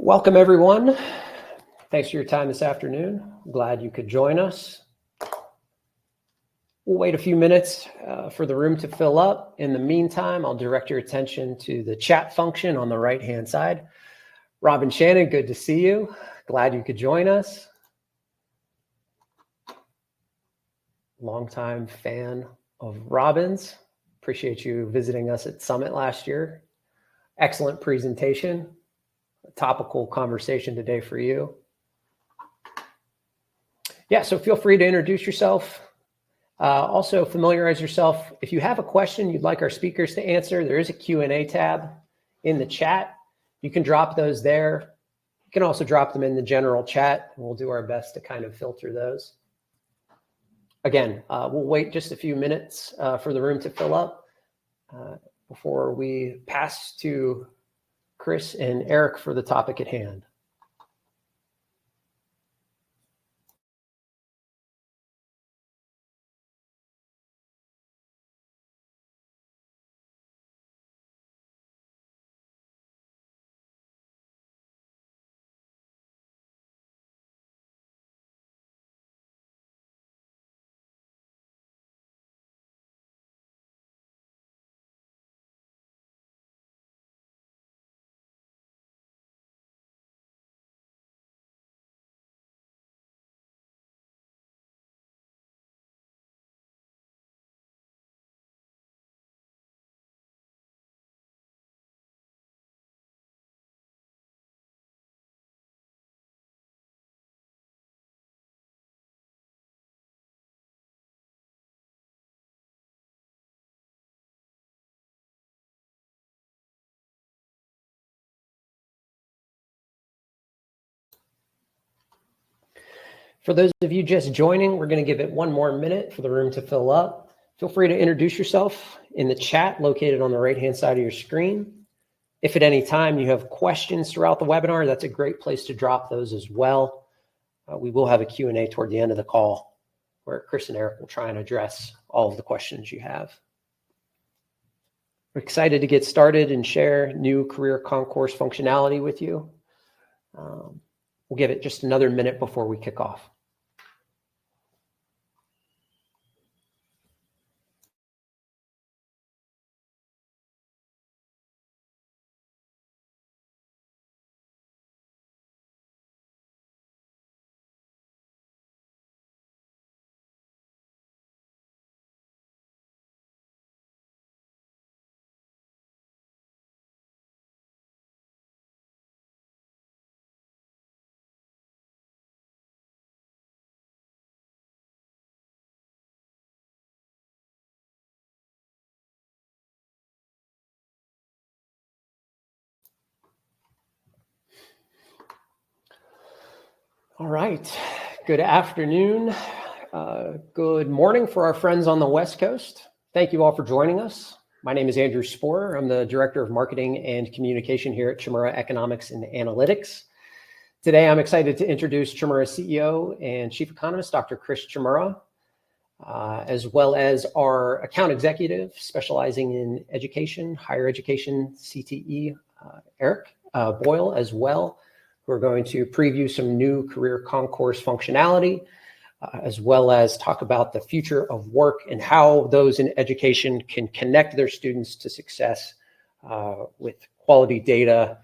Welcome, everyone. Thanks for your time this afternoon. I'm glad you could join us. We'll wait a few minutes for the room to fill up. In the meantime, I'll direct your attention to the chat function on the right-hand side. Robin Shannon, good to see you. Glad you could join us. Longtime fan of Robin's. Appreciate you visiting us at Summit last year. Excellent presentation. A topical conversation today for you. Yeah, so feel free to introduce yourself. Also familiarize yourself. If you have a question you'd like our speakers to answer, there is a Q&A tab in the chat. You can drop those there. You can also drop them in the general chat, and we'll do our best to kind of filter those. Again, we'll wait just a few minutes for the room to fill up before we pass to Chris and Eric for the topic at hand. For those of you just joining, we're going to give it one more minute for the room to fill up. Feel free to introduce yourself in the chat located on the right-hand side of your screen. If at any time you have questions throughout the webinar, that's a great place to drop those as well. We will have a Q&A toward the end of the call where Chris and Eric will try and address all of the questions you have. We're excited to get started and share new Career Concourse functionality with you. We'll give it just another minute before we kick off. All right, good afternoon. Good morning for our friends on the West Coast. Thank you all for joining us. My name is Andrew Sporer. I'm the Director of Marketing and Communication here at Chmura Economics and Analytics. Today, I'm excited to introduce Chmura's CEO and Chief Economist, Dr. Chris Chmura, as well as our account executive specializing in education, higher education, CTE, Eric Boyle as well. We're going to preview some new Career Concourse functionality, as well as talk about the future of work and how those in education can connect their students to success with quality data,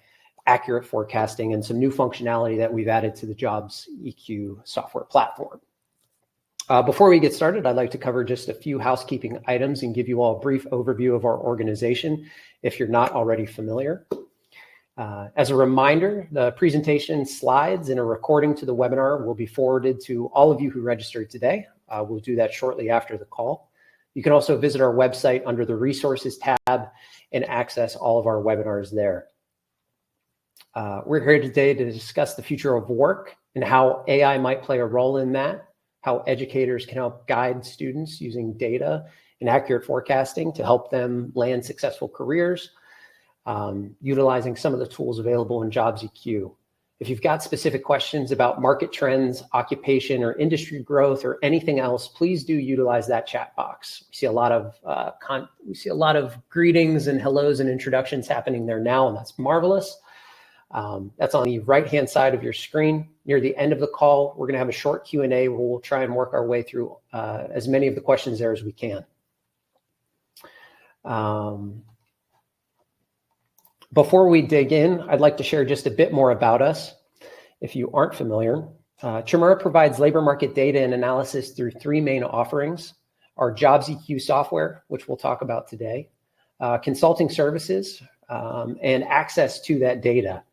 accurate forecasting, and some new functionality that we've added to the Jobs EQ software platform. Before we get started, I'd like to cover just a few housekeeping items and give you all a brief overview of our organization if you're not already familiar. As a reminder, the presentation slides and a recording to the webinar will be forwarded to all of you who registered today. We'll do that shortly after the call. You can also visit our website under the resources tab and access all of our webinars there. We're here today to discuss the future of work and how AI might play a role in that, how educators can help guide students using data and accurate forecasting to help them land successful careers, utilizing some of the tools available in Jobs EQ. If you've got specific questions about market trends, occupation, or industry growth, or anything else, please do utilize that chat box. We see a lot of greetings and hellos and introductions happening there now, and that's marvelous. That's on the right-hand side of your screen. Near the end of the call, we're going to have a short Q&A where we'll try and work our way through as many of the questions there as we can. Before we dig in, I'd like to share just a bit more about us. If you aren't familiar, Chmura provides labor market data and analysis through three main offerings: our Jobs EQ software, which we'll talk about today, consulting services, and access to that data.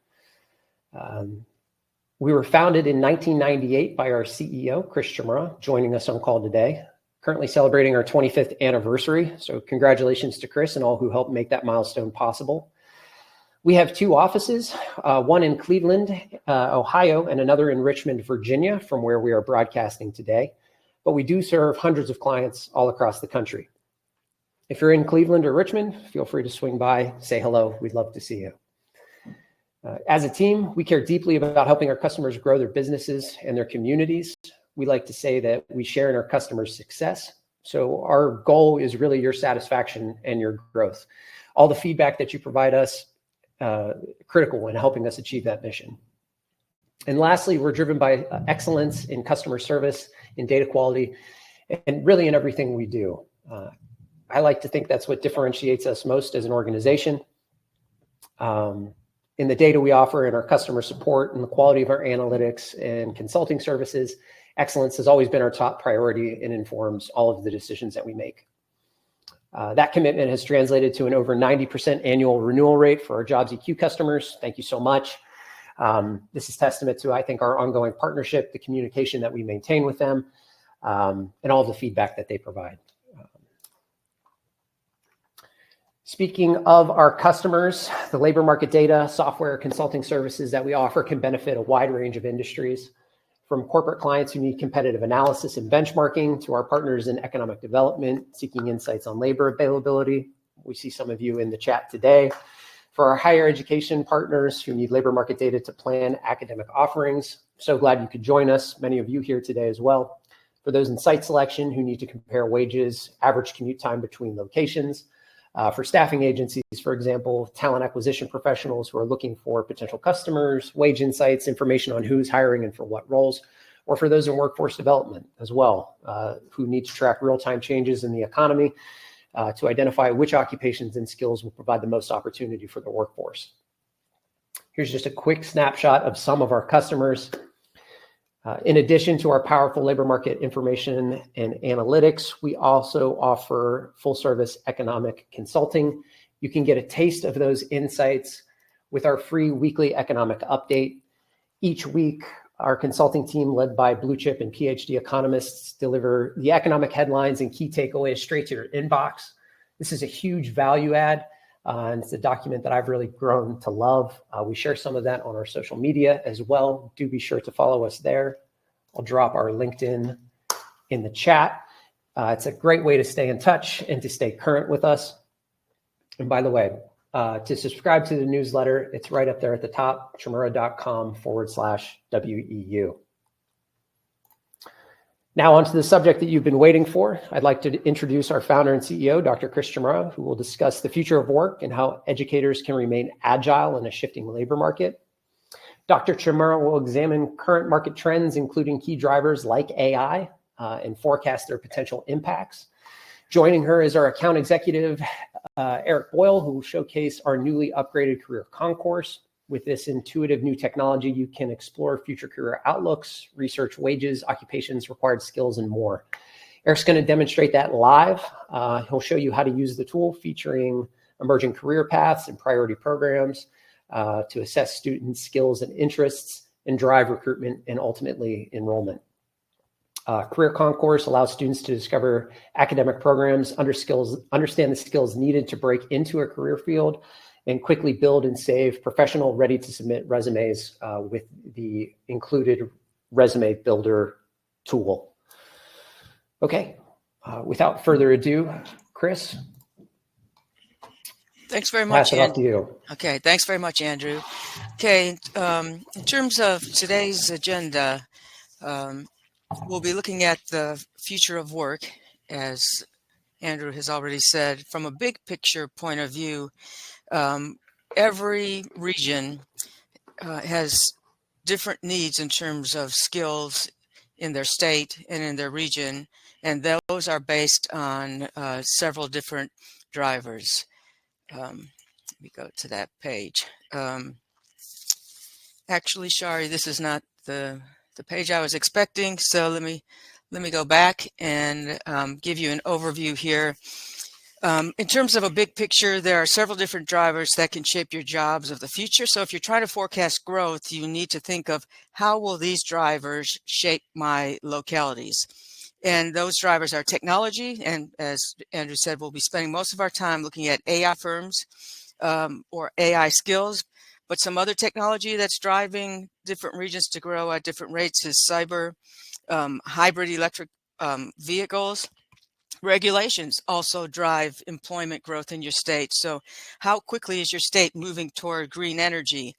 We were founded in 1998 by our CEO, Chris Chmura, joining us on call today, currently celebrating our 25th anniversary. So congratulations to Chris and all who helped make that milestone possible. We have two offices, one in Cleveland, Ohio, and another in Richmond, Virginia, from where we are broadcasting today. But we do serve hundreds of clients all across the country. If you're in Cleveland or Richmond, feel free to swing by, say hello. We'd love to see you. As a team, we care deeply about helping our customers grow their businesses and their communities. We like to say that we share in our customers' success. So our goal is really your satisfaction and your growth. All the feedback that you provide us, critical in helping us achieve that mission. And lastly, we're driven by excellence in customer service, in data quality, and really in everything we do. I like to think that's what differentiates us most as an organization. In the data we offer, in our customer support, and the quality of our analytics and consulting services, excellence has always been our top priority and informs all of the decisions that we make. That commitment has translated to an over 90% annual renewal rate for our Jobs EQ customers. Thank you so much. This is testament to, I think, our ongoing partnership, the communication that we maintain with them, and all the feedback that they provide. Speaking of our customers, the labor market data, software, consulting services that we offer can benefit a wide range of industries, from corporate clients who need competitive analysis and benchmarking to our partners in economic development, seeking insights on labor availability. We see some of you in the chat today. For our higher education partners who need labor market data to plan academic offerings, so glad you could join us, many of you here today as well. For those in site selection who need to compare wages, average commute time between locations. For staffing agencies, for example, talent acquisition professionals who are looking for potential customers, wage insights, information on who's hiring and for what roles, or for those in workforce development as well, who need to track real-time changes in the economy to identify which occupations and skills will provide the most opportunity for the workforce. Here's just a quick snapshot of some of our customers. In addition to our powerful labor market information and analytics, we also offer full-service economic consulting. You can get a taste of those insights with our free weekly economic update. Each week, our consulting team, led by blue chip and PhD economists, deliver the economic headlines and key takeaways straight to your inbox. This is a huge value add, and it's a document that I've really grown to love. We share some of that on our social media as well. Do be sure to follow us there. I'll drop our LinkedIn in the chat. It's a great way to stay in touch and to stay current with us. And by the way, to subscribe to the newsletter, it's right up there at the top, chmura.com/WEU. Now onto the subject that you've been waiting for. I'd like to introduce our founder and CEO, Dr. Chris Chmura, who will discuss the future of work and how educators can remain agile in a shifting labor market. Dr. Chmura will examine current market trends, including key drivers like AI, and forecast their potential impacts. Joining her is our account executive, Eric Boyle, who will showcase our newly upgraded Career Concourse. With this intuitive new technology, you can explore future career outlooks, research wages, occupations, required skills, and more. Eric's going to demonstrate that live. He'll show you how to use the tool, featuring emerging career paths and priority programs to assess students' skills and interests and drive recruitment and ultimately enrollment. Career Concourse allows students to discover academic programs, understand the skills needed to break into a career field, and quickly build and save professional, ready-to-submit resumes with the included resume builder tool. Okay, without further ado, Chris. Thanks very much. Pass it off to you. Okay, thanks very much, Andrew. Okay, in terms of today's agenda, we'll be looking at the future of work, as Andrew has already said, from a big picture point of view. Every region has different needs in terms of skills in their state and in their region, and those are based on several different drivers. Let me go to that page. Actually, Shari, this is not the page I was expecting, so let me go back and give you an overview here. In terms of a big picture, there are several different drivers that can shape your jobs of the future. So if you're trying to forecast growth, you need to think of how will these drivers shape my localities? And those drivers are technology. And as Andrew said, we'll be spending most of our time looking at AI firms or AI skills. But some other technology that's driving different regions to grow at different rates is cyber, hybrid electric vehicles. Regulations also drive employment growth in your state. So how quickly is your state moving toward green energy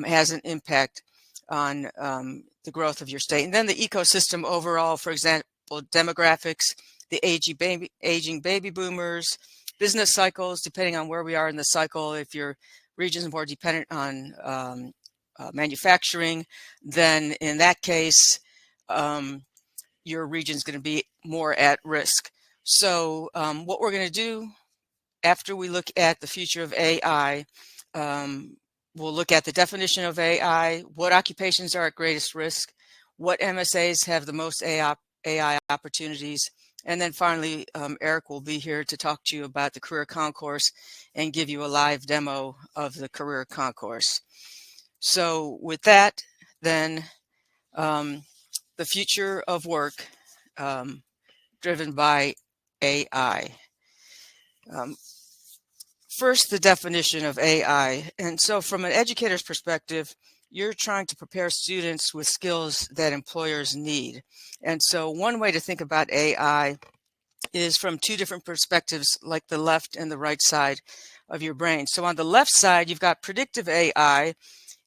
has an impact on the growth of your state. And then the ecosystem overall, for example, demographics, the aging baby boomers, business cycles, depending on where we are in the cycle. If your region is more dependent on manufacturing, then in that case, your region is going to be more at risk. So what we're going to do after we look at the future of AI, we'll look at the definition of AI, what occupations are at greatest risk, what MSAs have the most AI opportunities, and then finally, Eric will be here to talk to you about the Career Concourse and give you a live demo of the Career Concourse. So with that, then the future of work driven by AI. First, the definition of AI. And so from an educator's perspective, you're trying to prepare students with skills that employers need. And so one way to think about AI is from two different perspectives, like the left and the right side of your brain. So on the left side, you've got predictive AI,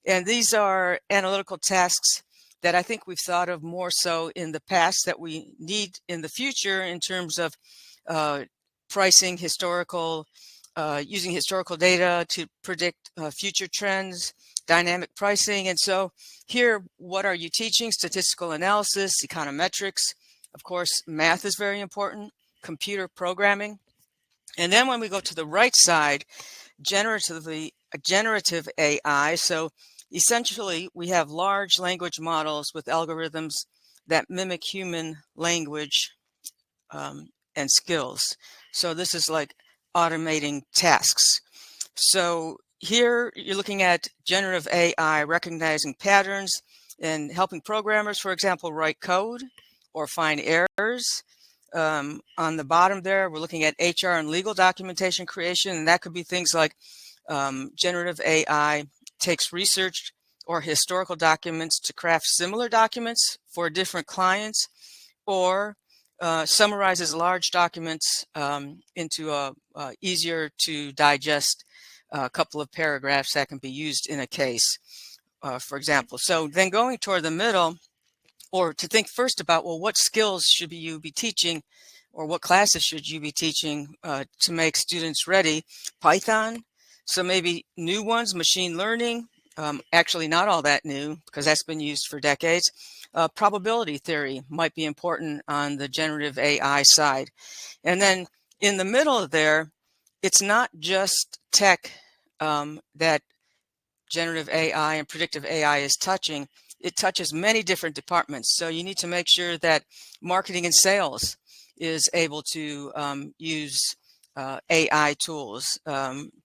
and these are analytical tasks that I think we've thought of more so in the past that we need in the future in terms of pricing, using historical data to predict future trends, dynamic pricing. And so here, what are you teaching? Statistical analysis, econometrics. Of course, math is very important, computer programming. And then when we go to the right side, generative AI. So essentially, we have large language models with algorithms that mimic human language and skills. So this is like automating tasks. So here you're looking at generative AI recognizing patterns and helping programmers, for example, write code or find errors. On the bottom there, we're looking at HR and legal documentation creation, and that could be things like generative AI takes research or historical documents to craft similar documents for different clients, or summarizes large documents into a easier to digest couple of paragraphs that can be used in a case, for example. So then going toward the middle, or to think first about, well, what skills should you be teaching, or what classes should you be teaching to make students ready? Python. So maybe new ones, machine learning, actually not all that new because that's been used for decades. Probability theory might be important on the generative AI side. And then in the middle there, it's not just tech that generative AI and predictive AI is touching. It touches many different departments. So you need to make sure that marketing and sales is able to use AI tools.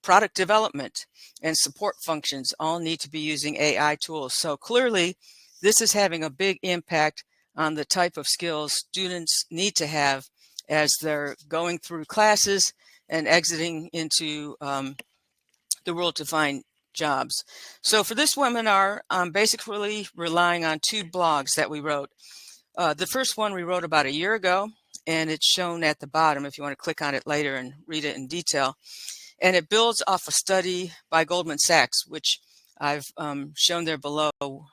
Product development and support functions all need to be using AI tools. So clearly, this is having a big impact on the type of skills students need to have as they're going through classes and exiting into the world to find jobs. So for this webinar, I'm basically relying on two blogs that we wrote. The first one we wrote about a year ago, and it's shown at the bottom if you want to click on it later and read it in detail. And it builds off a study by Goldman Sachs, which I've shown there below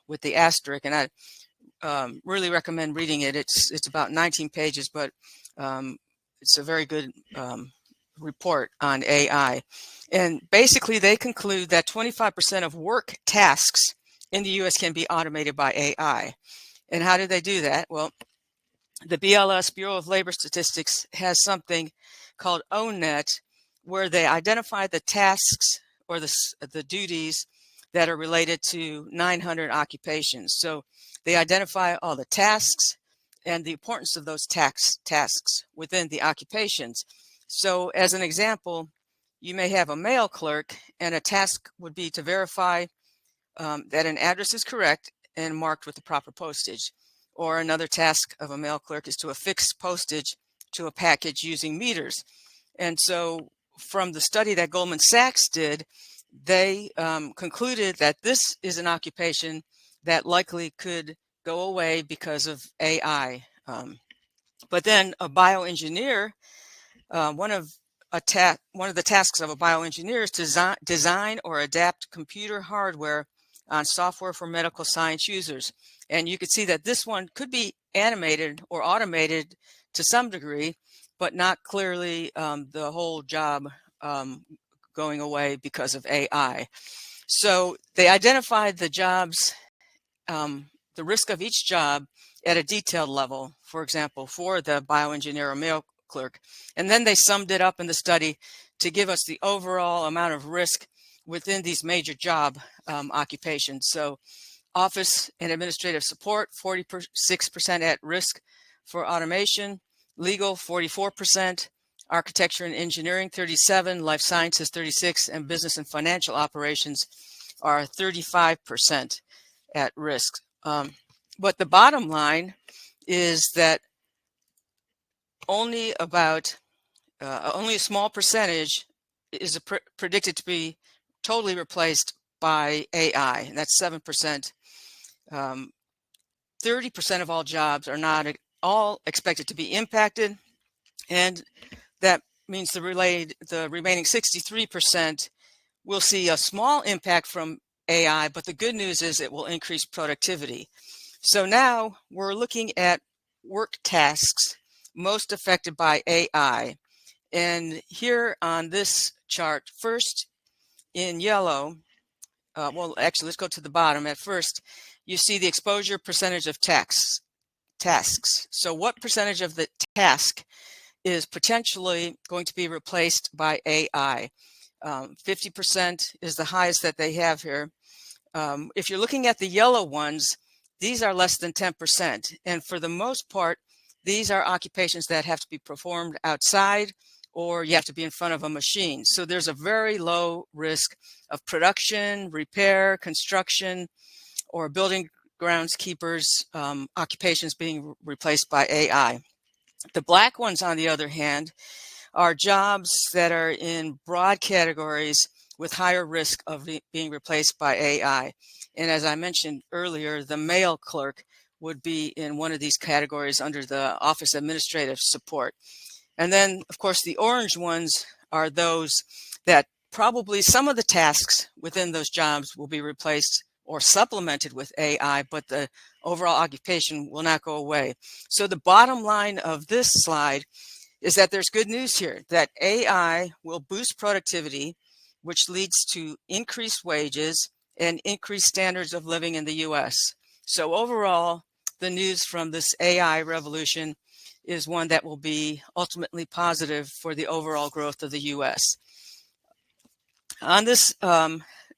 with the asterisk, and I really recommend reading it. It's about 19 pages, but it's a very good report on AI. And basically, they conclude that 25% of work tasks in the U.S. can be automated by AI. And how do they do that? Well, the BLS, Bureau of Labor Statistics, has something called ONET, where they identify the tasks or the duties that are related to 900 occupations. So they identify all the tasks and the importance of those tasks within the occupations. So as an example, you may have a mail clerk, and a task would be to verify that an address is correct and marked with the proper postage. Or another task of a mail clerk is to affix postage to a package using meters. And so from the study that Goldman Sachs did, they concluded that this is an occupation that likely could go away because of AI. But then a bioengineer, one of the tasks of a bioengineer is to design or adapt computer hardware on software for medical science users. And you could see that this one could be animated or automated to some degree, but not clearly the whole job going away because of AI. So they identified the jobs, the risk of each job at a detailed level, for example, for the bioengineer or mail clerk. And then they summed it up in the study to give us the overall amount of risk within these major job occupations. So office and administrative support, 46% at risk for automation, legal, 44%, architecture and engineering, 37%, life sciences, 36%, and business and financial operations are 35% at risk. But the bottom line is that only a small percentage is predicted to be totally replaced by AI, and that's 7%. 30% of all jobs are not all expected to be impacted, and that means the remaining 63% will see a small impact from AI, but the good news is it will increase productivity. So now we're looking at work tasks most affected by AI. And here on this chart, first in yellow, well, actually, let's go to the bottom. At first, you see the exposure percentage of tasks. So what percentage of the task is potentially going to be replaced by AI? 50% is the highest that they have here. If you're looking at the yellow ones, these are less than 10%. And for the most part, these are occupations that have to be performed outside, or you have to be in front of a machine. So there's a very low risk of production, repair, construction, or building groundskeepers occupations being replaced by AI. The black ones, on the other hand, are jobs that are in broad categories with higher risk of being replaced by AI. And as I mentioned earlier, the mail clerk would be in one of these categories under the office administrative support. And then, of course, the orange ones are those that probably some of the tasks within those jobs will be replaced or supplemented with AI, but the overall occupation will not go away. So the bottom line of this slide is that there's good news here, that AI will boost productivity, which leads to increased wages and increased standards of living in the U.S. So overall, the news from this AI revolution is one that will be ultimately positive for the overall growth of the U.S. On this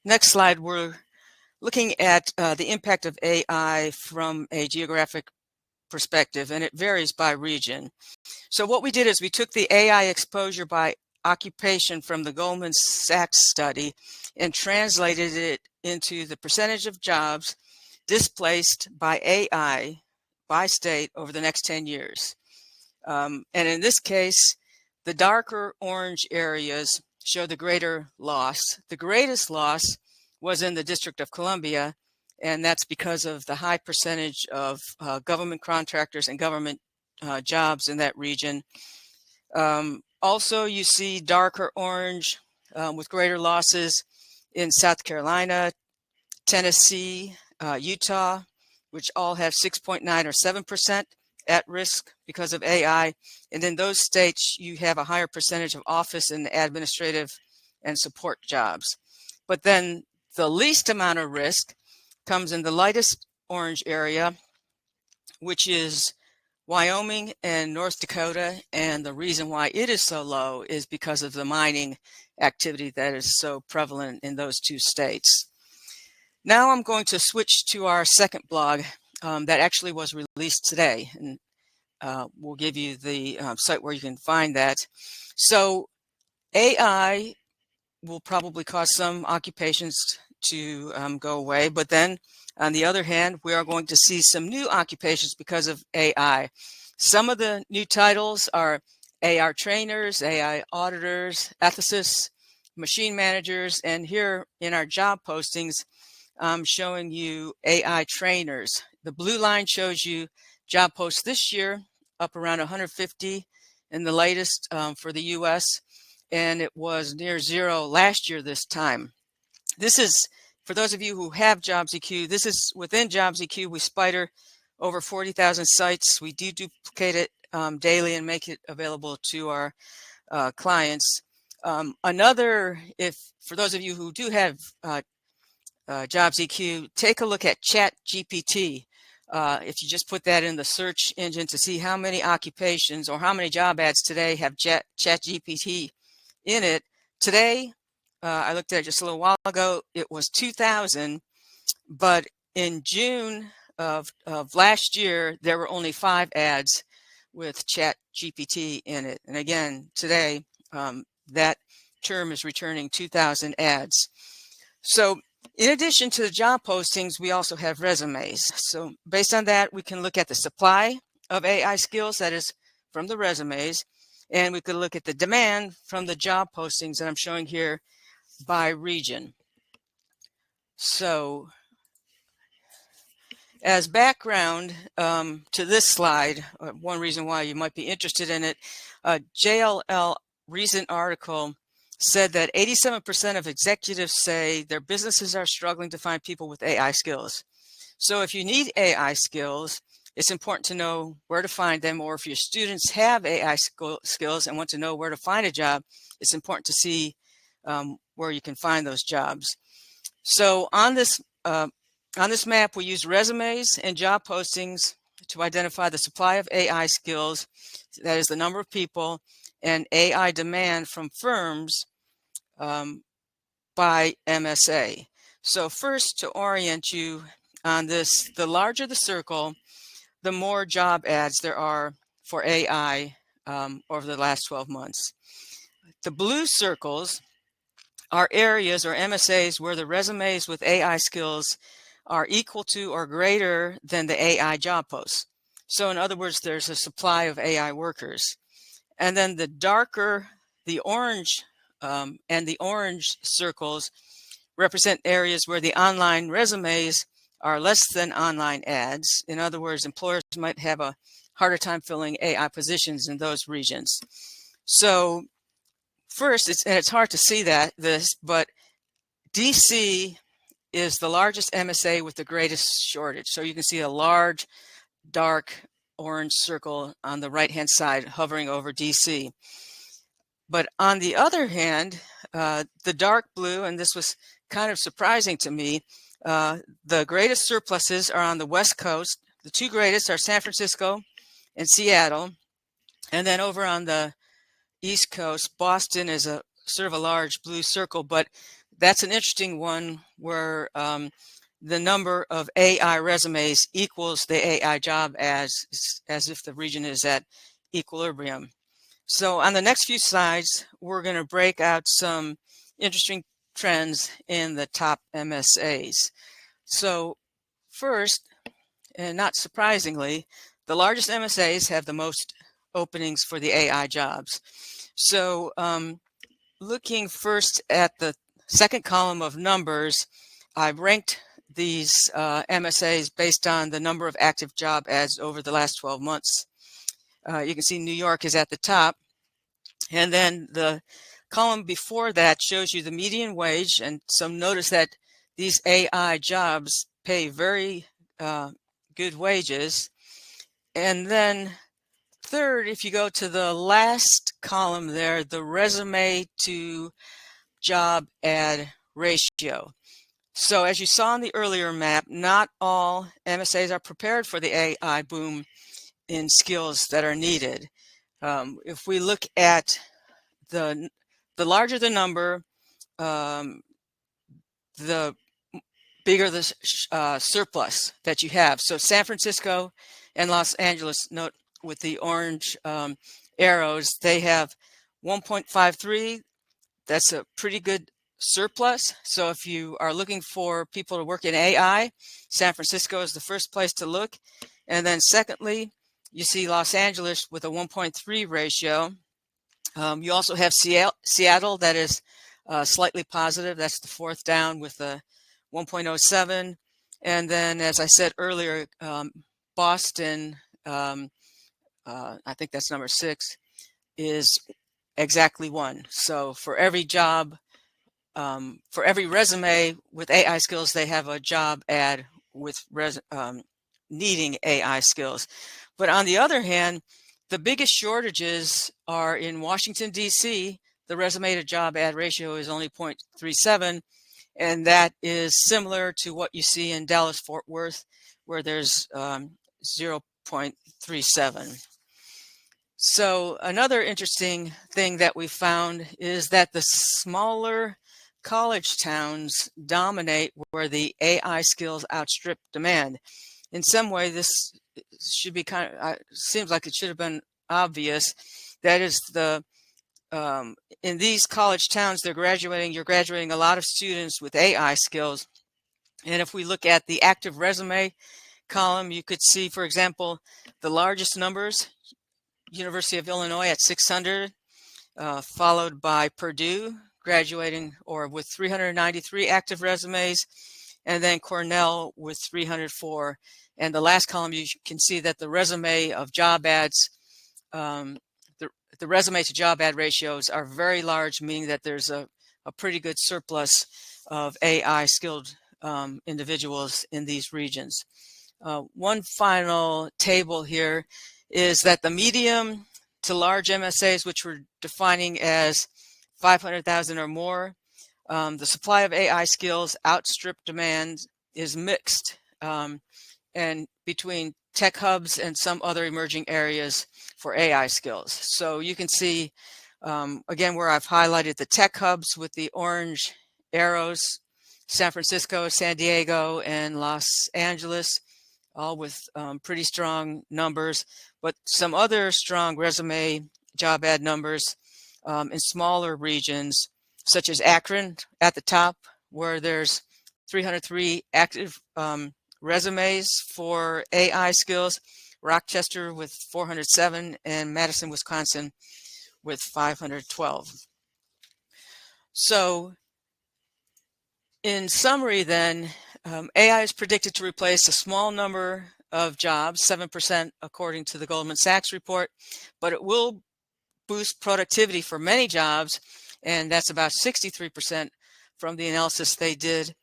next slide, we're looking at the impact of AI from a geographic perspective, and it varies by region. So what we did is we took the AI exposure by occupation from the Goldman Sachs study and translated it into the percentage of jobs displaced by AI by state over the next 10 years. And in this case, the darker orange areas show the greater loss. The greatest loss was in the District of Columbia, and that's because of the high percentage of government contractors and government jobs in that region. Also, you see darker orange with greater losses in South Carolina, Tennessee, Utah, which all have 6.9 or 7% at risk because of AI. And in those states, you have a higher percentage of office and administrative and support jobs. But then the least amount of risk comes in the lightest orange area, which is Wyoming and North Dakota. And the reason why it is so low is because of the mining activity that is so prevalent in those two states. Now I'm going to switch to our second blog that actually was released today. And we'll give you the site where you can find that. So AI will probably cause some occupations to go away, but then on the other hand, we are going to see some new occupations because of AI. Some of the new titles are AI trainers, AI auditors, ethicists, machine managers, and here in our job postings, I'm showing you AI trainers. The blue line shows you job posts this year, up around 150 in the latest for the US, and it was near zero last year this time. This is, for those of you who have JobsEQ, this is within JobsEQ. We spider over 40,000 sites. We do duplicate it daily and make it available to our clients. For those of you who do have JobsEQ, take a look at ChatGPT. If you just put that in the search engine to see how many occupations or how many job ads today have ChatGPT in it. Today, I looked at it just a little while ago, it was 2,000, but in June of last year, there were only 5 ads with ChatGPT in it. And again, today, that term is returning 2,000 ads. So in addition to the job postings, we also have resumes. So based on that, we can look at the supply of AI skills, that is from the resumes, and we could look at the demand from the job postings that I'm showing here by region. So as background to this slide, one reason why you might be interested in it, JLL recent article said that 87% of executives say their businesses are struggling to find people with AI skills. So if you need AI skills, it's important to know where to find them, or if your students have AI skills and want to know where to find a job, it's important to see where you can find those jobs. So on this map, we use resumes and job postings to identify the supply of AI skills, that is the number of people, and AI demand from firms by MSA. So first, to orient you on this, the larger the circle, the more job ads there are for AI over the last 12 months. The blue circles are areas or MSAs where the resumes with AI skills are equal to or greater than the AI job posts. So in other words, there's a supply of AI workers. And then the darker the orange and the orange circles represent areas where the online resumes are less than online ads. In other words, employers might have a harder time filling AI positions in those regions. So first, it's hard to see this, but DC is the largest MSA with the greatest shortage. So you can see a large, dark orange circle on the right-hand side hovering over DC. But on the other hand, the dark blue, and this was kind of surprising to me, the greatest surpluses are on the West Coast. The two greatest are San Francisco and Seattle. And then over on the East Coast, Boston is a sort of a large blue circle, but that's an interesting one where the number of AI resumes equals the AI job as if the region is at equilibrium. So on the next few slides, we're going to break out some interesting trends in the top MSAs. So first, and not surprisingly, the largest MSAs have the most openings for the AI jobs. So looking first at the second column of numbers, I've ranked these MSAs based on the number of active job ads over the last 12 months. You can see New York is at the top. And then the column before that shows you the median wage. And so notice that these AI jobs pay very good wages. And then third, if you go to the last column there, the resume to job ad ratio. So as you saw in the earlier map, not all MSAs are prepared for the AI boom in skills that are needed. If we look at the larger the number, the bigger the surplus that you have. So San Francisco and Los Angeles, note with the orange arrows, they have 1.53. That's a pretty good surplus. So if you are looking for people to work in AI, San Francisco is the first place to look. And then secondly, you see Los Angeles with a 1.3 ratio. You also have Seattle that is slightly positive. That's the fourth down with a 1.07. And then, as I said earlier, Boston, I think that's number 6, is exactly 1. So for every job, for every resume with AI skills, they have a job ad with needing AI skills. But on the other hand, the biggest shortages are in Washington, D.C. The resume to job ad ratio is only 0.37, and that is similar to what you see in Dallas, Fort Worth, where there's 0.37. So another interesting thing that we found is that the smaller college towns dominate where the AI skills outstrip demand. In some way, this should be seems like it should have been obvious. That is in these college towns, you're graduating a lot of students with AI skills. And if we look at the active resume column, you could see, for example, the largest numbers, University of Illinois at 600, followed by Purdue graduating or with 393 active resumes, and then Cornell with 304. And the last column, you can see that the resume of job ads, the resume to job ad ratios are very large, meaning that there's a pretty good surplus of AI skilled individuals in these regions. One final table here is that the medium to large MSAs, which we're defining as 500,000 or more, the supply of AI skills outstrip demand is mixed, and between tech hubs and some other emerging areas for AI skills. So you can see, again, where I've highlighted the tech hubs with the orange arrows, San Francisco, San Diego, and Los Angeles, all with pretty strong numbers, but some other strong resume job ad numbers in smaller regions, such as Akron at the top, where there's 303 active resumes for AI skills, Rochester with 407, and Madison, Wisconsin with 512. So in summary then, AI is predicted to replace a small number of jobs, 7% according to the Goldman Sachs report, but it will boost productivity for many jobs, and that's about 63% from the analysis they did.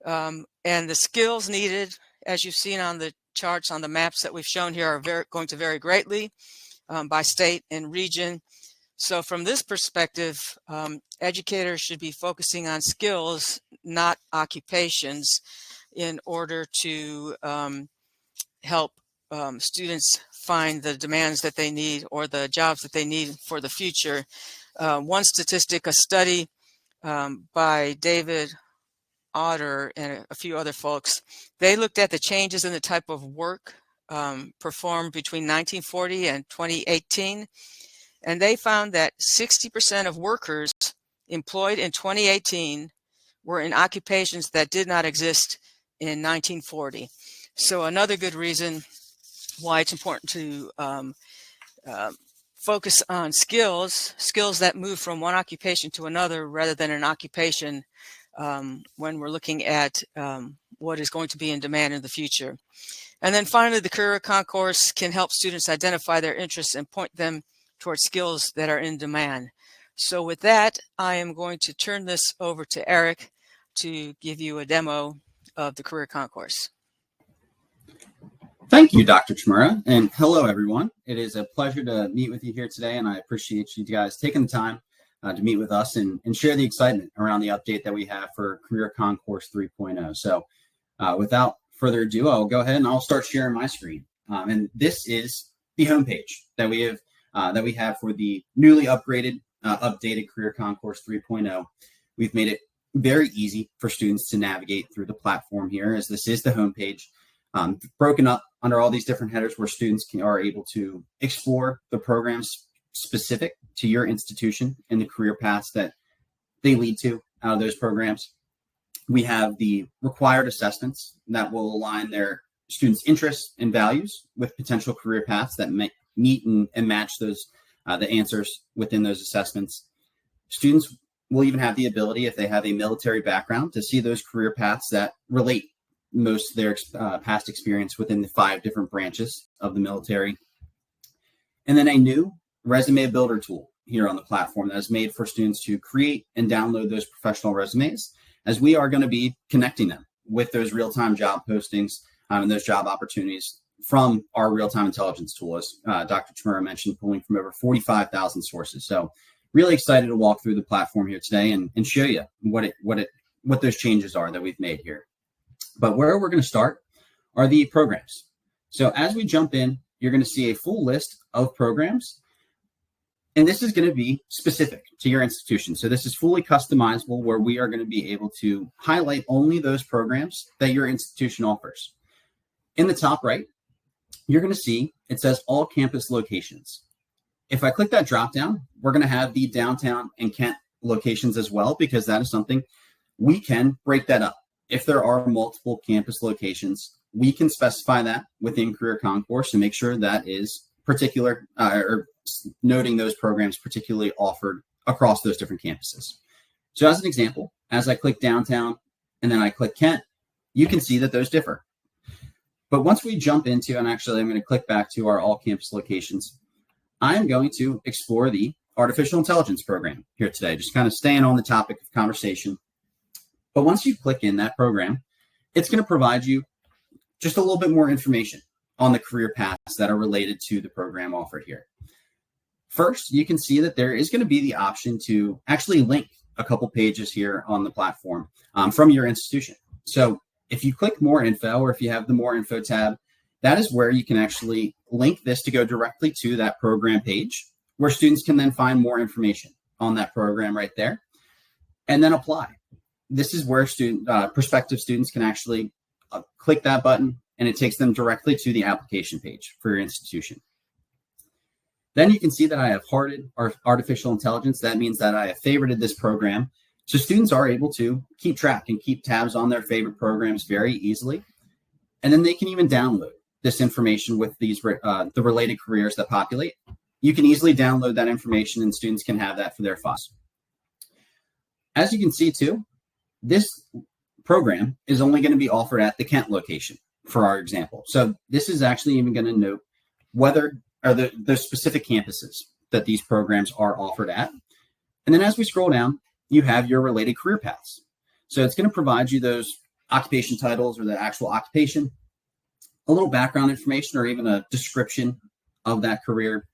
And the skills needed, as you've seen on the charts on the maps that we've shown here, are going to vary greatly by state and region. So from this perspective, educators should be focusing on skills, not occupations, in order to help students find the demands that they need or the jobs that they need for the future. One statistic, a study by David Otter and a few other folks, they looked at the changes in the type of work performed between 1940 and 2018, and they found that 60% of workers employed in 2018 were in occupations that did not exist in 1940. So another good reason why it's important to focus on skills that move from one occupation to another rather than an occupation when we're looking at what is going to be in demand in the future. And then finally, the Career Concourse can help students identify their interests and point them towards skills that are in demand. So with that, I am going to turn this over to Eric to give you a demo of the Career Concourse. Thank you, Dr. Chmura, and hello, everyone. It is a pleasure to meet with you here today, and I appreciate you guys taking the time to meet with us and share the excitement around the update that we have for Career Concourse 3.0. So without further ado, I'll go ahead and I'll start sharing my screen. And this is the homepage that we have for the newly updated Career Concourse 3.0. We've made it very easy for students to navigate through the platform here, as this is the homepage, broken up under all these different headers where students are able to explore the programs specific to your institution and the career paths that they lead to out of those programs. We have the required assessments that will align their students' interests and values with potential career paths that meet and match those the answers within those assessments. Students will even have the ability, if they have a military background, to see those career paths that relate most of their past experience within the 5 different branches of the military. And then a new resume builder tool here on the platform that is made for students to create and download those professional resumes, as we are going to be connecting them with those real-time job postings and those job opportunities from our real-time intelligence tool, as Dr. Chmura mentioned, pulling from over 45,000 sources. So really excited to walk through the platform here today and show you what those changes are that we've made here. But where we're going to start are the programs. So as we jump in, you're going to see a full list of programs. And this is going to be specific to your institution. So this is fully customizable, where we are going to be able to highlight only those programs that your institution offers. In the top right, you're going to see it says all campus locations. If I click that drop down, we're going to have the downtown and Kent locations as well, because that is something we can break that up. If there are multiple campus locations, we can specify that within Career Concourse to make sure that is particular or noting those programs particularly offered across those different campuses. So as an example, as I click downtown and then I click Kent, you can see that those differ. But once we jump into, and actually I'm going to click back to our all campus locations, I'm going to explore the artificial intelligence program here today, just kind of staying on the topic of conversation. But once you click in that program, it's going to provide you just a little bit more information on the career paths that are related to the program offered here. First, you can see that there is going to be the option to actually link a couple pages here on the platform from your institution. So if you click more info, or if you have the more info tab, that is where you can actually link this to go directly to that program page, where students can then find more information on that program right there and then apply. This is where prospective students can actually click that button, and it takes them directly to the application page for your institution. Then you can see that I have hearted artificial intelligence. That means that I have favorited this program. So students are able to keep track and keep tabs on their favorite programs very easily. And then they can even download this information with these the related careers that populate. You can easily download that information, and students can have that for their files. As you can see too, this program is only going to be offered at the Kent location for our example. So this is actually even going to note whether are the specific campuses that these programs are offered at. And then as we scroll down, you have your related career paths. So it's going to provide you those occupation titles or the actual occupation, a little background information, or even a description of that career,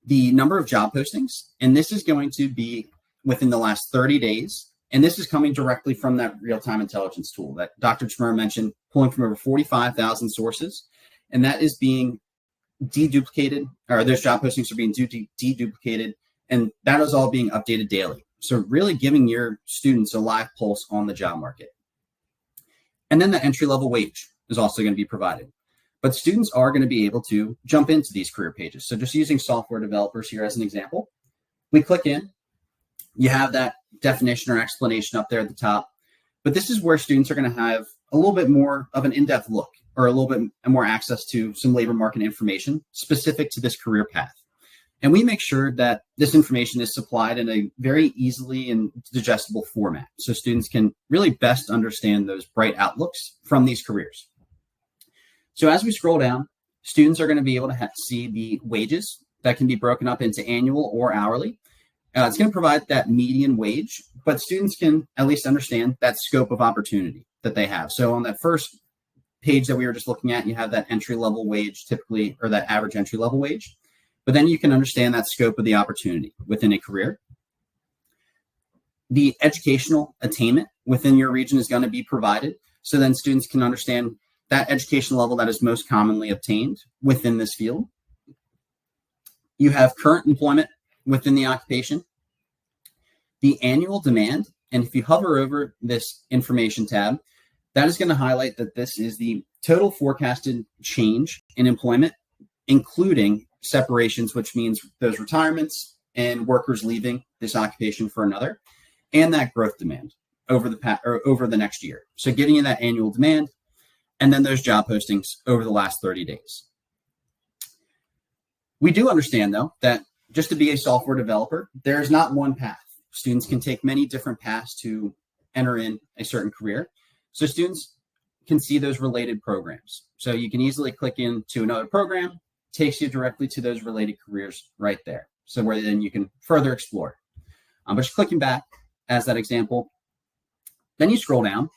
the number of job postings. And this is going to be within the last 30 days. And this is coming directly from that real-time intelligence tool that Dr. Chmura mentioned, pulling from over 45,000 sources. And that is being deduplicated, or those job postings are being deduplicated, and that is all being updated daily. So really giving your students a live pulse on the job market. And then the entry-level wage is also going to be provided. But students are going to be able to jump into these career pages. So just using software developers here as an example, we click in, you have that definition or explanation up there at the top. But this is where students are going to have a little bit more of an in-depth look, or a little bit more access to some labor market information specific to this career path. And we make sure that this information is supplied in a very easily and digestible format, so students can really best understand those bright outlooks from these careers. So as we scroll down, students are going to be able to see the wages that can be broken up into annual or hourly. It's going to provide that median wage, but students can at least understand that scope of opportunity that they have. So on that first page that we were just looking at, you have that entry-level wage typically, or that average entry-level wage. But then you can understand that scope of the opportunity within a career. The educational attainment within your region is going to be provided. So then students can understand that education level that is most commonly obtained within this field. You have current employment within the occupation, the annual demand, and if you hover over this information tab, that is going to highlight that this is the total forecasted change in employment, including separations, which means those retirements and workers leaving this occupation for another, and that growth demand over the next year. So giving you that annual demand, and then those job postings over the last 30 days. We do understand, though, that just to be a software developer, there is not one path. Students can take many different paths to enter in a certain career. So students can see those related programs. So you can easily click into another program, takes you directly to those related careers right there. So where then you can further explore. But just clicking back as that example, then you scroll down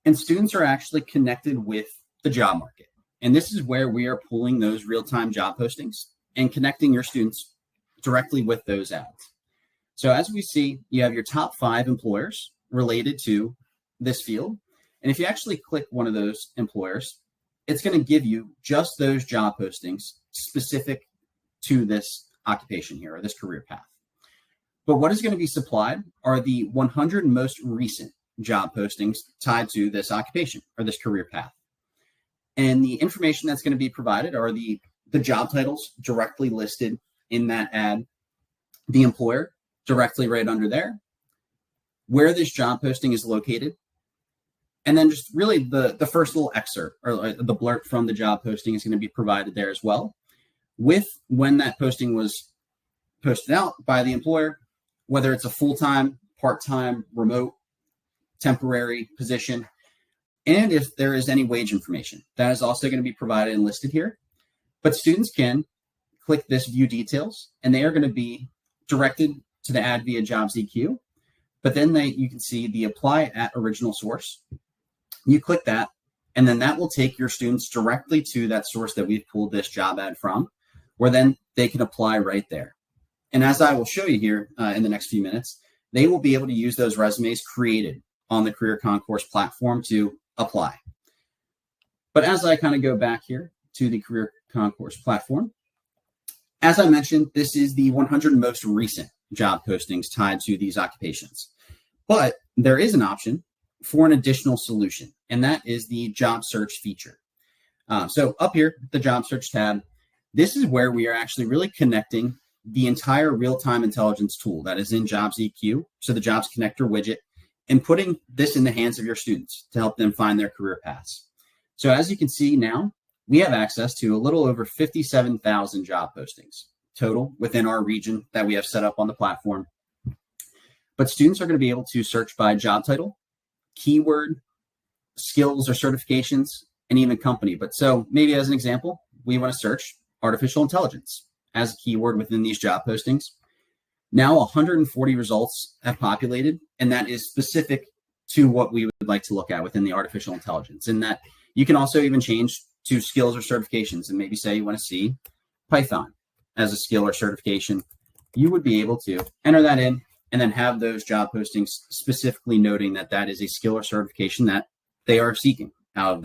and students are actually connected with the job market. And this is where we are pulling those real-time job postings and connecting your students directly with those ads. So as we see, you have your top 5 employers related to this field. And if you actually click one of those employers, it's going to give you just those job postings specific to this occupation here, or this career path. But what is going to be supplied are the 100 most recent job postings tied to this occupation or this career path. And the information that's going to be provided are the job titles directly listed in that ad, the employer directly right under there, where this job posting is located, and then just really the first little excerpt or the blurb from the job posting is going to be provided there as well, with when that posting was posted out by the employer, whether it's a full-time, part-time, remote, temporary position, and if there is any wage information. That is also going to be provided and listed here. But students can click this view details, and they are going to be directed to the ad via Jobs EQ. But then you can see the apply at original source. You click that, and then that will take your students directly to that source that we've pulled this job ad from, where then they can apply right there. And as I will show you here in the next few minutes, they will be able to use those resumes created on the Career Concourse platform to apply. But as I kind of go back here to the Career Concourse platform, as I mentioned, this is the 100 most recent job postings tied to these occupations. But there is an option for an additional solution, and that is the job search feature. So up here, the job search tab, this is where we are actually really connecting the entire real-time intelligence tool that is in Jobs EQ, so the Jobs Connector widget, and putting this in the hands of your students to help them find their career paths. So as you can see now, we have access to a little over 57,000 job postings total within our region that we have set up on the platform. But students are going to be able to search by job title, keyword, skills or certifications, and even company. But so maybe as an example, we want to search artificial intelligence as a keyword within these job postings. Now 140 results have populated, and that is specific to what we would like to look at within the artificial intelligence. And that you can also even change to skills or certifications, and maybe say you want to see Python as a skill or certification. You would be able to enter that in and then have those job postings specifically noting that that is a skill or certification that they are seeking out of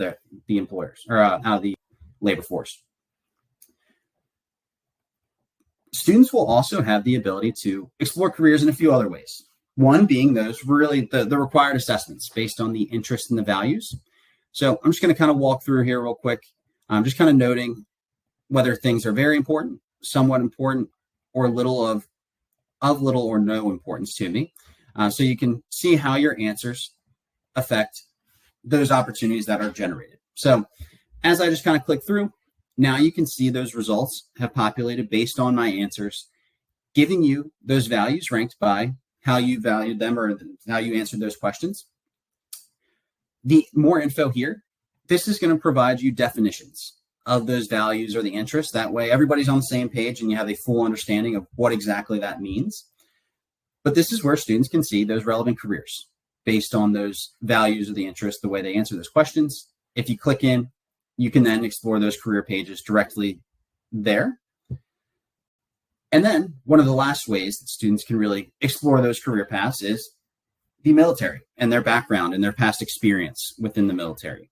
the employers or out of the labor force. Students will also have the ability to explore careers in a few other ways. One being those really the required assessments based on the interest and the values. So I'm just going to kind of walk through here real quick. I'm just kind of noting whether things are very important, somewhat important, or little of little or no importance to me. So you can see how your answers affect those opportunities that are generated. So as I just kind of click through, now you can see those results have populated based on my answers, giving you those values ranked by how you valued them or how you answered those questions. The more info here, this is going to provide you definitions of those values or the interests. That way everybody's on the same page and you have a full understanding of what exactly that means. But this is where students can see those relevant careers based on those values or the interest, the way they answer those questions. If you click in, you can then explore those career pages directly there. And then one of the last ways that students can really explore those career paths is the military and their background and their past experience within the military.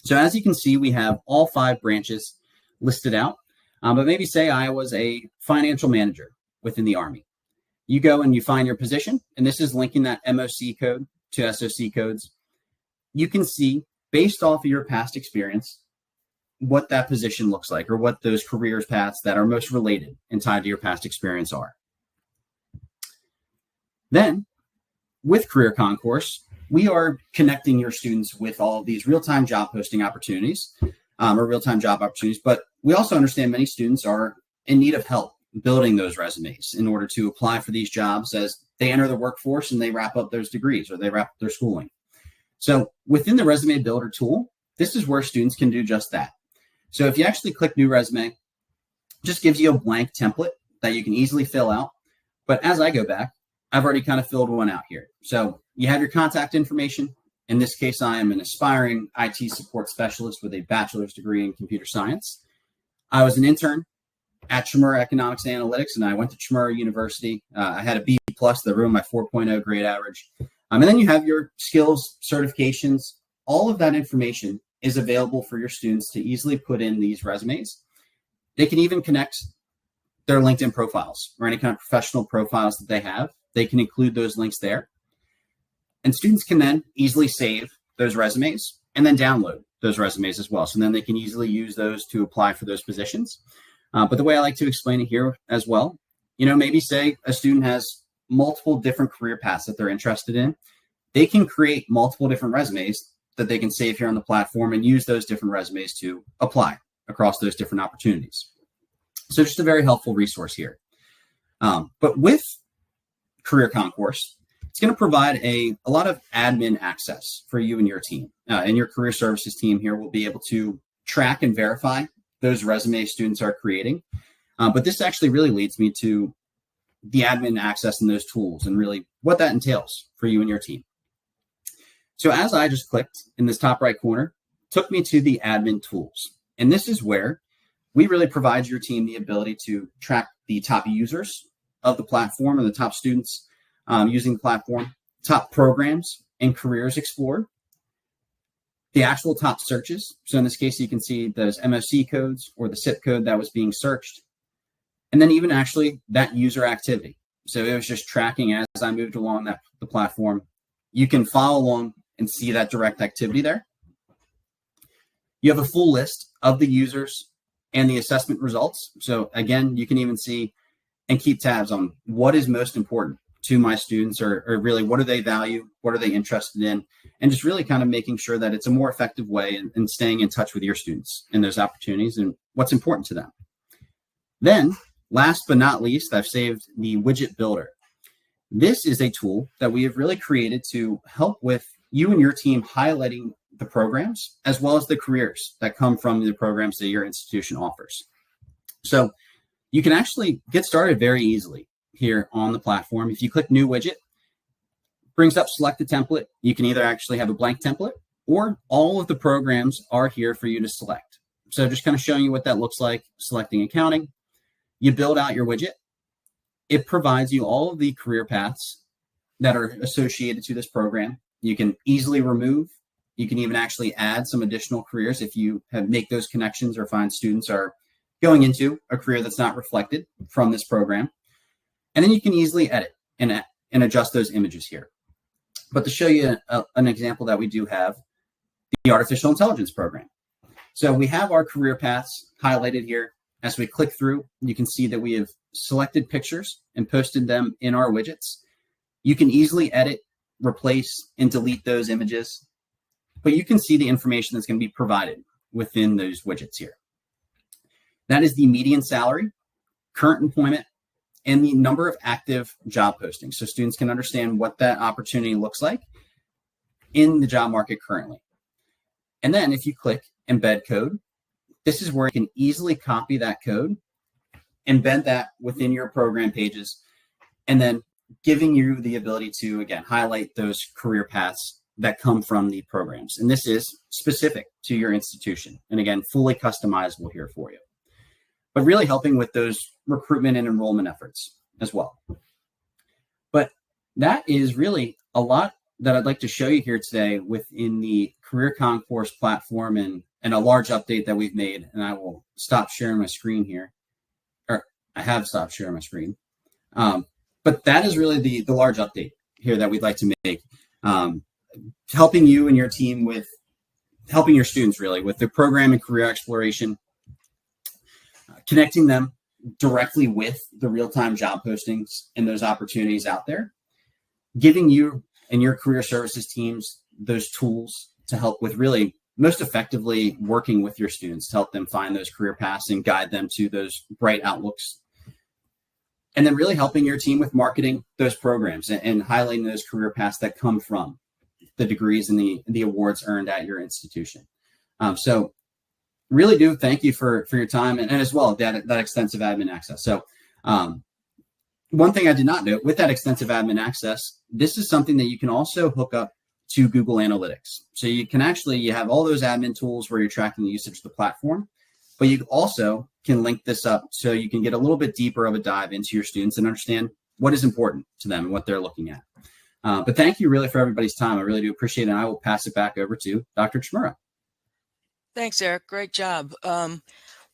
So as you can see, we have all 5 branches listed out, but maybe say I was a financial manager within the Army. You go and you find your position, and this is linking that MOC code to SOC codes. You can see, based off of your past experience, what that position looks like, or what those career paths that are most related and tied to your past experience are. Then, with Career Concourse, we are connecting your students with all of these real-time job posting opportunities, or real-time job opportunities, but we also understand many students are in need of help building those resumes in order to apply for these jobs as they enter the workforce and they wrap up those degrees or they wrap up their schooling. So within the Resume Builder tool, this is where students can do just that. So if you actually click New Resume, it just gives you a blank template that you can easily fill out. But as I go back, I've already kind of filled one out here. So you have your contact information. In this case, I am an aspiring IT support specialist with a bachelor's degree in computer science. I was an intern at Chmura Economics and Analytics, and I went to Chmura University. I had a B+, that ruined my 4.0 grade average. And then you have your skills, certifications. All of that information is available for your students to easily put in these resumes. They can even connect their LinkedIn profiles or any kind of professional profiles that they have. They can include those links there. And students can then easily save those resumes and then download those resumes as well. So then they can easily use those to apply for those positions. But the way I like to explain it here as well, maybe say a student has multiple different career paths that they're interested in. They can create multiple different resumes that they can save here on the platform and use those different resumes to apply across those different opportunities. So just a very helpful resource here. But with Career Concourse, it's going to provide a lot of admin access for you and your team. And your career services team here will be able to track and verify those resumes students are creating. But this actually really leads me to the admin access and those tools and really what that entails for you and your team. So as I just clicked in this top right corner, it took me to the admin tools. And this is where we really provide your team the ability to track the top users of the platform or the top students using the platform, top programs and careers explored, the actual top searches. So in this case, you can see those MOC codes or the SIP code that was being searched. And then even actually that user activity. So it was just tracking as I moved along the platform. You can follow along and see that direct activity there. You have a full list of the users and the assessment results. So again, you can even see and keep tabs on what is most important to my students, or really what do they value, what are they interested in, and just really kind of making sure that it's a more effective way in staying in touch with your students and those opportunities and what's important to them. Then, last but not least, I've saved the widget builder. This is a tool that we have really created to help with you and your team highlighting the programs as well as the careers that come from the programs that your institution offers. So you can actually get started very easily here on the platform. If you click new widget, it brings up select a template. You can either actually have a blank template or all of the programs are here for you to select. So just kind of showing you what that looks like, selecting accounting. You build out your widget. It provides you all of the career paths that are associated to this program. You can easily remove. You can even actually add some additional careers if you make those connections or find students are going into a career that's not reflected from this program. And then you can easily edit and adjust those images here. But to show you an example that we do have, the artificial intelligence program. So we have our career paths highlighted here. As we click through, you can see that we have selected pictures and posted them in our widgets. You can easily edit, replace, and delete those images. But you can see the information that's going to be provided within those widgets here. That is the median salary, current employment, and the number of active job postings. So students can understand what that opportunity looks like in the job market currently. And then if you click embed code, this is where you can easily copy that code, embed that within your program pages, and then giving you the ability to, again, highlight those career paths that come from the programs. And this is specific to your institution. And again, fully customizable here for you. But really helping with those recruitment and enrollment efforts as well. But that is really a lot that I'd like to show you here today within the Career Concourse platform and a large update that we've made. And I will stop sharing my screen here, or I have stopped sharing my screen. But that is really the large update here that we'd like to make, helping you and your team with helping your students really with the program and career exploration, connecting them directly with the real-time job postings and those opportunities out there, giving you and your career services teams those tools to help with really most effectively working with your students to help them find those career paths and guide them to those bright outlooks. And then really helping your team with marketing those programs and highlighting those career paths that come from the degrees and the awards earned at your institution. So really do thank you for your time and as well that extensive admin access. So one thing I did not note with that extensive admin access, this is something that you can also hook up to Google Analytics. So you have all those admin tools where you're tracking the usage of the platform, but you also can link this up so you can get a little bit deeper of a dive into your students and understand what is important to them and what they're looking at. But thank you really for everybody's time. I really do appreciate it. And I will pass it back over to Dr. Chmura. Thanks, Eric. Great job.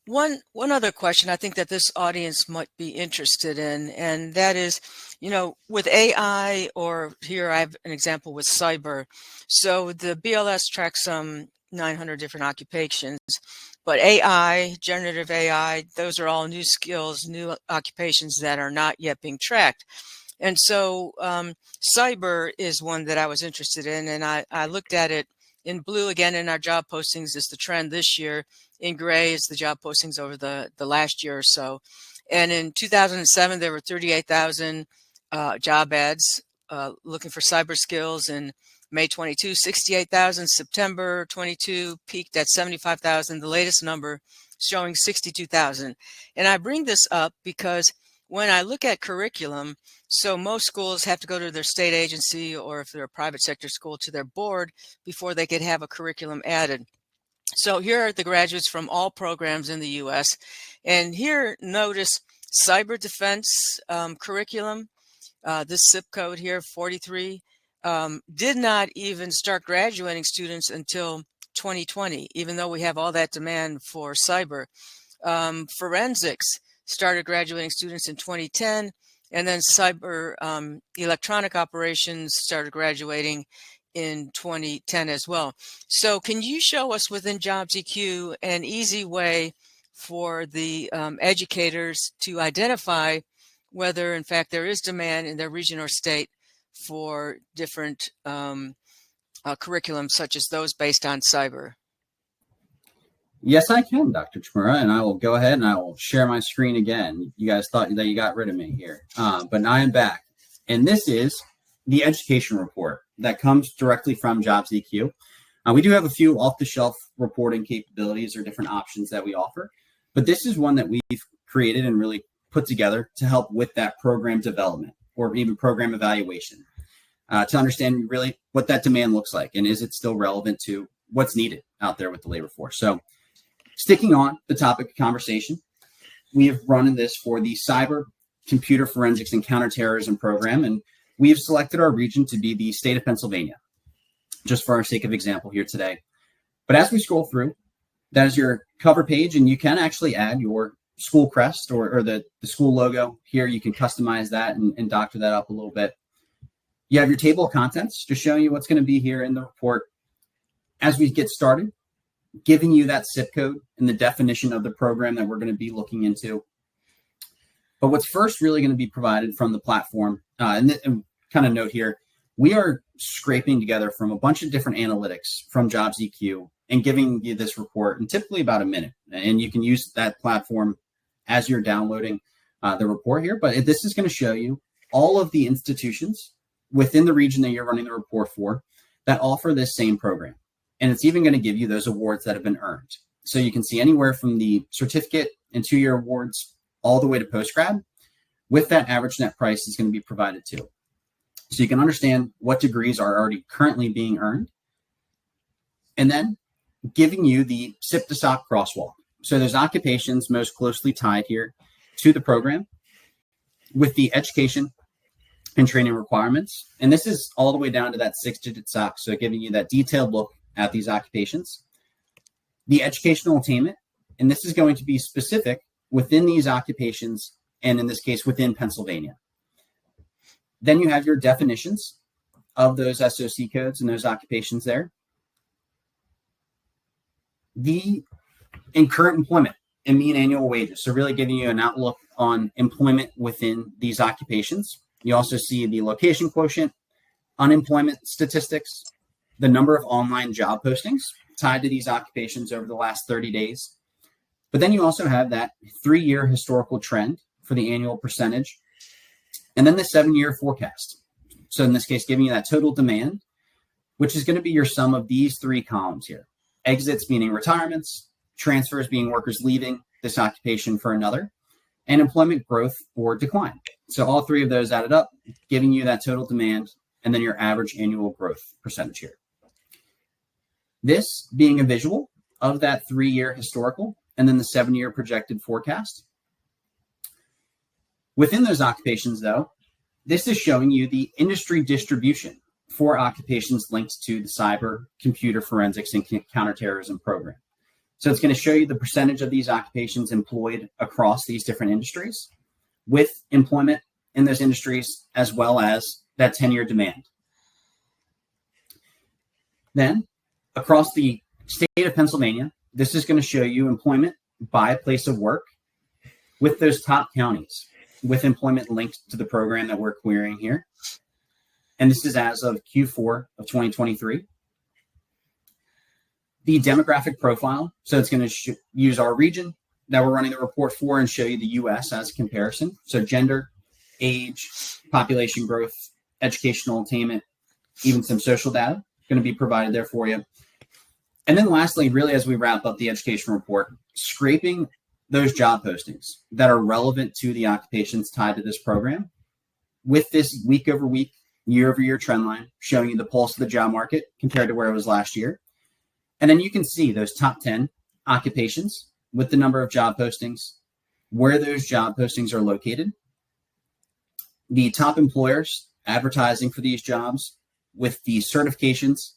One other question I think that this audience might be interested in, and that is, with AI, or here I have an example with cyber. So the BLS tracks some 900 different occupations, but AI, generative AI, those are all new skills, new occupations that are not yet being tracked. And so cyber is one that I was interested in, and I looked at it in blue again in our job postings is the trend this year. In gray is the job postings over the last year or so. And in 2007, there were 38,000 job ads looking for cyber skills. In May 22, 68,000. September 22 peaked at 75,000. The latest number showing 62,000. And I bring this up because when I look at curriculum, so most schools have to go to their state agency, or if they're a private sector school, to their board before they could have a curriculum added. So here are the graduates from all programs in the U.S. And here, notice cyber defense curriculum, this zip code here, 43, did not even start graduating students until 2020, even though we have all that demand for cyber. Forensics started graduating students in 2010, and then cyber electronic operations started graduating in 2010 as well. So can you show us within Jobs EQ an easy way for the educators to identify whether in fact there is demand in their region or state for different curriculums such as those based on cyber? Yes, I can, Dr. Chmura, and I will go ahead and I will share my screen again. You guys thought that you got rid of me here, but now I am back. And this is the education report that comes directly from Jobs EQ. We do have a few off-the-shelf reporting capabilities or different options that we offer, but this is one that we've created and really put together to help with that program development or even program evaluation, to understand really what that demand looks like and is it still relevant to what's needed out there with the labor force. So sticking on the topic of conversation, we have run this for the Cyber, Computer Forensics, and Counterterrorism program, and we have selected our region to be the state of Pennsylvania, just for our sake of example here today. But as we scroll through, that is your cover page, and you can actually add your school crest or the school logo here. You can customize that and doctor that up a little bit. You have your table of contents, just showing you what's going to be here in the report. As we get started, giving you that zip code and the definition of the program that we're going to be looking into. But what's first really going to be provided from the platform, and kind of note here, we are scraping together from a bunch of different analytics from Jobs EQ and giving you this report in typically about a minute. And you can use that platform as you're downloading the report here. But this is going to show you all of the institutions within the region that you're running the report for that offer this same program. And it's even going to give you those awards that have been earned. So you can see anywhere from the certificate and 2-year awards all the way to post-grad, with that average net price is going to be provided too. So you can understand what degrees are already currently being earned. And then giving you the SIP to SOC crosswalk. So there's occupations most closely tied here to the program with the education and training requirements. And this is all the way down to that 6-digit SOC, so giving you that detailed look at these occupations. The educational attainment, and this is going to be specific within these occupations, and in this case, within Pennsylvania. Then you have your definitions of those SOC codes and those occupations there. The in current employment and mean annual wages, so really giving you an outlook on employment within these occupations. You also see the location quotient, unemployment statistics, the number of online job postings tied to these occupations over the last 30 days. But then you also have that 3-year historical trend for the annual percentage, and then the 7-year forecast. So in this case, giving you that total demand, which is going to be your sum of these 3 columns here. Exits meaning retirements, transfers being workers leaving this occupation for another, and employment growth or decline. So all 3 of those added up, giving you that total demand, and then your average annual growth percentage here. This being a visual of that 3-year historical, and then the 7-year projected forecast. Within those occupations, though, this is showing you the industry distribution for occupations linked to the cyber, computer forensics, and counterterrorism program. So it's going to show you the percentage of these occupations employed across these different industries, with employment in those industries, as well as that 10-year demand. Then, across the state of Pennsylvania, this is going to show you employment by place of work with those top counties, with employment linked to the program that we're querying here. And this is as of Q4 of 2023. The demographic profile, so it's going to use our region that we're running the report for and show you the U.S. as a comparison. So gender, age, population growth, educational attainment, even some social data going to be provided there for you. And then lastly, really as we wrap up the education report, scraping those job postings that are relevant to the occupations tied to this program with this week over week, year over year trend line showing you the pulse of the job market compared to where it was last year. And then you can see those top 10 occupations with the number of job postings, where those job postings are located, the top employers advertising for these jobs with the certifications,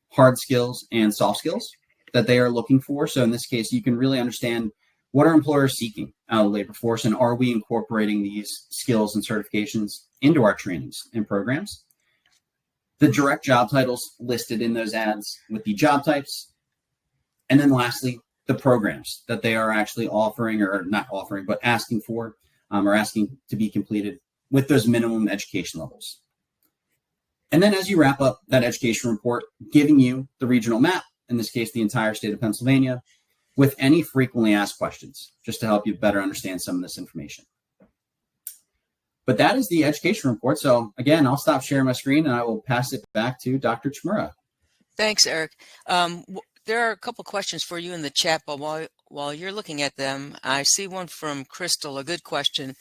hard skills, and soft skills that they are looking for. So in this case, you can really understand what are employers seeking out of the labor force, and are we incorporating these skills and certifications into our trainings and programs? The direct job titles listed in those ads with the job types. And then lastly, the programs that they are actually offering, or not offering, but asking for, or asking to be completed with those minimum education levels. And then as you wrap up that education report, giving you the regional map, in this case, the entire state of Pennsylvania, with any frequently asked questions, just to help you better understand some of this information. But that is the education report. So again, I'll stop sharing my screen and I will pass it back to Dr. Chmura. Thanks, Eric. There are a couple questions for you in the chat, but while you're looking at them, I see one from Crystal, a good question.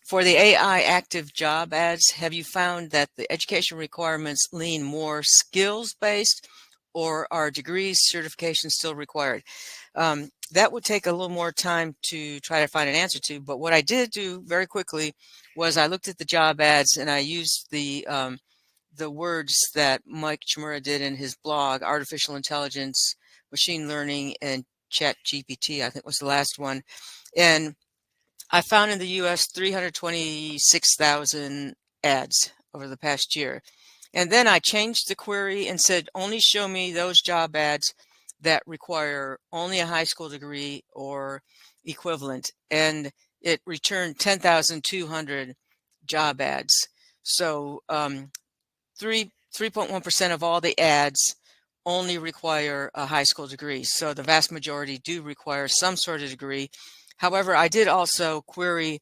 For the AI active job ads, have you found that the education requirements lean more skills-based, or are degrees, certifications still required? That would take a little more time to try to find an answer to, but what I did do very quickly was I looked at the job ads and I used the words that Mike Chmura did in his blog, artificial intelligence, machine learning, and chat GPT, I think was the last one. And I found in the US 326,000 ads over the past year. And then I changed the query and said, only show me those job ads that require only a high school degree or equivalent. And it returned 10,200 job ads. So 3.1% of all the ads only require a high school degree. So the vast majority do require some sort of degree. However, I did also query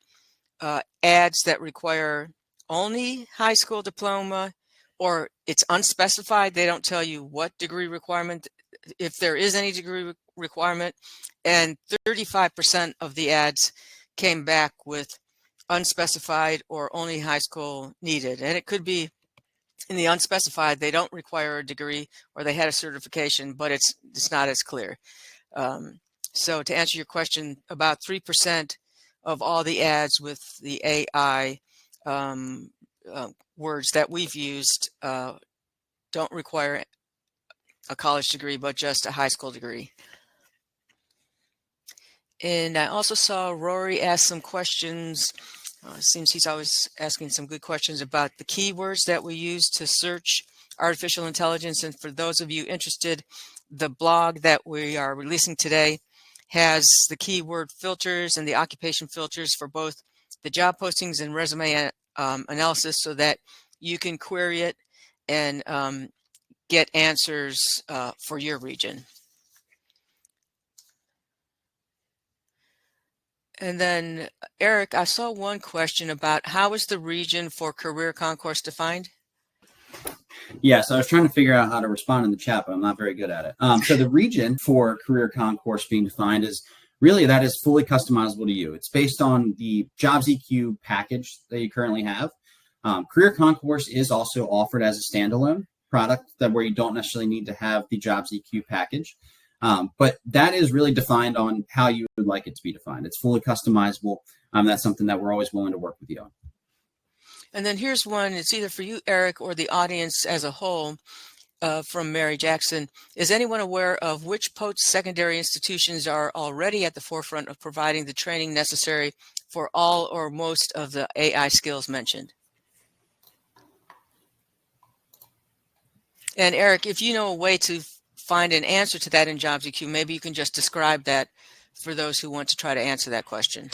ads that require only high school diploma, or it's unspecified. They don't tell you what degree requirement, if there is any degree requirement. And 35% of the ads came back with unspecified or only high school needed. And it could be in the unspecified, they don't require a degree or they had a certification, but it's not as clear. So to answer your question, about 3% of all the ads with the AI words that we've used don't require a college degree, but just a high school degree. And I also saw Rory ask some questions. It seems he's always asking some good questions about the keywords that we use to search artificial intelligence. And for those of you interested, the blog that we are releasing today has the keyword filters and the occupation filters for both the job postings and resume analysis, so that you can query it and get answers for your region. And then, Eric, I saw one question about how is the region for Career Concourse defined? Yeah, so I was trying to figure out how to respond in the chat, but I'm not very good at it. So the region for Career Concourse being defined is really that is fully customizable to you. It's based on the Jobs EQ package that you currently have. Career Concourse is also offered as a standalone product where you don't necessarily need to have the Jobs EQ package. But that is really defined on how you would like it to be defined. It's fully customizable. That's something that we're always willing to work with you on. And then here's one. It's either for you, Eric, or the audience as a whole, from Mary Jackson. Is anyone aware of which post-secondary institutions are already at the forefront of providing the training necessary for all or most of the AI skills mentioned? And Eric, if you know a way to find an answer to that in Jobs EQ, maybe you can just describe that for those who want to try to answer that question.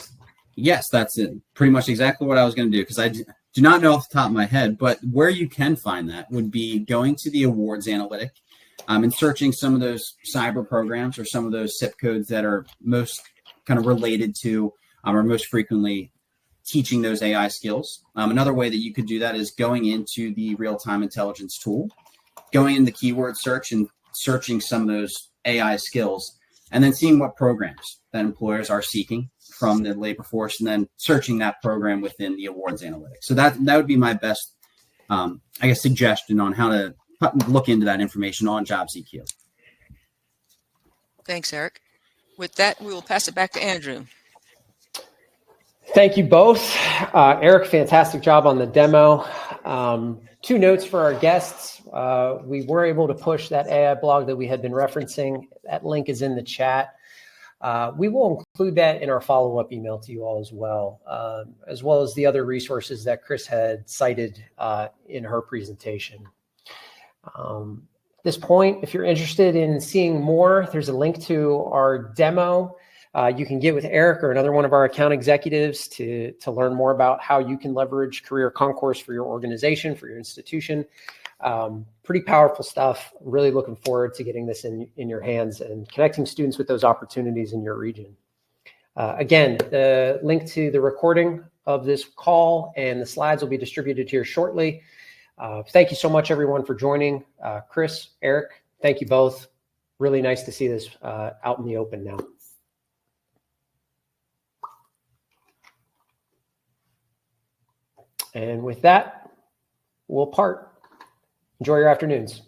Yes, that's it. Pretty much exactly what I was going to do, because I do not know off the top of my head, but where you can find that would be going to the awards analytic and searching some of those cyber programs or some of those zip codes that are most kind of related to or most frequently teaching those AI skills. Another way that you could do that is going into the real-time intelligence tool, going in the keyword search and searching some of those AI skills, and then seeing what programs that employers are seeking from the labor force, and then searching that program within the awards analytics. So that would be my best, suggestion on how to look into that information on Jobs EQ. Thanks, Eric. With that, we will pass it back to Andrew. Thank you both. Eric, fantastic job on the demo. 2 notes for our guests. We were able to push that AI blog that we had been referencing. That link is in the chat. We will include that in our follow-up email to you all as well as the other resources that Chris had cited in her presentation. At this point, if you're interested in seeing more, there's a link to our demo. You can get with Eric or another one of our account executives to learn more about how you can leverage Career Concourse for your organization, for your institution. Pretty powerful stuff. Really looking forward to getting this in your hands and connecting students with those opportunities in your region. Again, the link to the recording of this call and the slides will be distributed here shortly. Thank you so much, everyone, for joining. Chris, Eric, thank you both. Really nice to see this out in the open now. And with that, we'll part. Enjoy your afternoons.